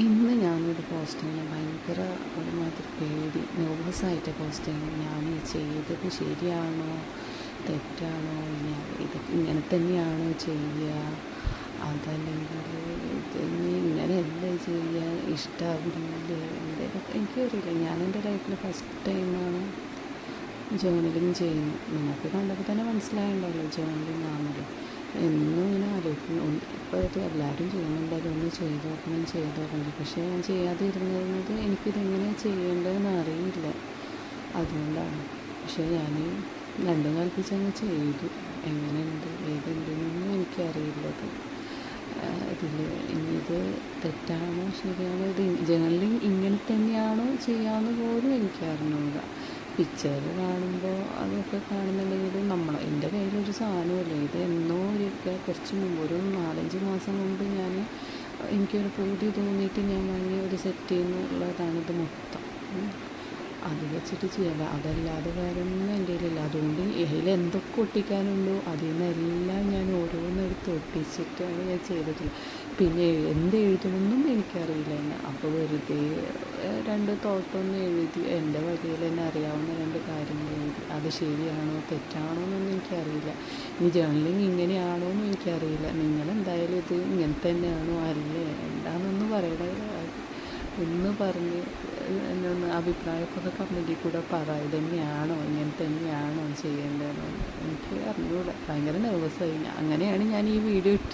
ഇന്ന് ഞാനൊരു പോസ്റ്റ് ചെയ്യുന്ന ഭയങ്കര ഒരുമാതിരി പേടി നെർവസായിട്ട് പോസ്റ്റ് ചെയ്യുന്നത്. ഞാൻ ചെയ്തത് ശരിയാണോ തെറ്റാണോ, ഇനി ഇതൊക്കെ ഇങ്ങനെ തന്നെയാണോ ചെയ്യുക, അതല്ലെങ്കിൽ ഇനി ഇങ്ങനെയല്ലേ ചെയ്യുക, ഇഷ്ടാവില്ലേ, എന്തെങ്കിലും എനിക്കറിയില്ല. ഞാൻ എൻ്റെ ലൈഫിൽ ഫസ്റ്റ് ടൈമാണ് ജേർണലിങ് ചെയ്യുന്നു. നിങ്ങൾക്ക് കണ്ടപ്പോൾ തന്നെ മനസ്സിലായിട്ടുണ്ടല്ലോ ജേർണലിങ് ആണല്ലോ. എന്നും ഇങ്ങനെ ആലോചിക്കുന്നു. ഇപ്പോൾ ഇത് എല്ലാവരും ചെയ്യുന്നുണ്ട്, അതൊന്ന് ചെയ്ത് നോക്കണം. പക്ഷേ ഞാൻ ചെയ്യാതെ ഇരുന്നിരുന്നത് എനിക്കിതെങ്ങനെ ചെയ്യേണ്ടതെന്ന് അറിയില്ല, അതുകൊണ്ടാണ്. പക്ഷേ ഞാൻ രണ്ടും കൽപ്പിച്ചങ്ങ് ചെയ്തു. എങ്ങനെയുണ്ട് ഏതുണ്ടെന്നൊന്നും എനിക്കറിയില്ലത്. ഇതിൽ ഇനി ഇത് തെറ്റാണോ ശരിയാണോ, ഇത് ജേർണലിങ് ഇങ്ങനെ തന്നെയാണോ ചെയ്യാമെന്ന് പോലും എനിക്കറിഞ്ഞൂടാ. പിക്ചർ കാണുമ്പോൾ അതൊക്കെ കാണുന്നുണ്ടെങ്കിലും എൻ്റെ കയ്യിലൊരു സാധനമല്ലേ ഇത്. എന്നോ ഒരിക്കൽ കുറച്ച് മുമ്പ് ഒരു 4-5 മാസം മുമ്പ് എനിക്കൊരു പൂതി തോന്നിയിട്ട് ഞാൻ വാങ്ങിയ ഒരു സെറ്റിൽ നിന്നുള്ളതാണിത് മൊത്തം. അത് വെച്ചിട്ട് ചെയ്യാം, അതല്ലാതെ വേറെ ഒന്നും എൻ്റെ കയ്യിലില്ല. അതുകൊണ്ട് ഇതിൽ എന്തൊക്കെ ഒട്ടിക്കാനുണ്ടോ അതിൽ നിന്നെല്ലാം ഞാൻ ഓരോന്നെടുത്ത് ഒട്ടിച്ചിട്ടാണ് ഞാൻ ചെയ്തിട്ടുള്ളത്. പിന്നെ എന്തെഴുതണമെന്നും എനിക്കറിയില്ല തന്നെ. അപ്പോൾ വെറുതെ 2 തോട്ടൊന്ന് എഴുതി, എൻ്റെ വഴിയിൽ തന്നെ അറിയാവുന്ന 2 കാര്യങ്ങൾ എഴുതി. അത് ശരിയാണോ തെറ്റാണോ എന്നൊന്നും എനിക്കറിയില്ല. ഇനി ജേർണലിങ് ഇങ്ങനെയാണോ എന്നും എനിക്കറിയില്ല. നിങ്ങളെന്തായാലും ഇത് ഇങ്ങനെ തന്നെയാണോ അല്ലേ എന്താണെന്നൊന്ന് പറയണേ, ഒന്ന് പറഞ്ഞ് എന്നൊന്ന് അഭിപ്രായമൊക്കെ കമൻറ്റിൽ കൂടെ പറ. ഇതന്നെയാണോ ഇങ്ങനെ തന്നെയാണോ ചെയ്യേണ്ടതെന്ന് എനിക്ക് അറിഞ്ഞൂടാ. ഭയങ്കര നെർവസായി. അങ്ങനെയാണ് ഞാൻ ഈ വീഡിയോ ഇട്ടത്.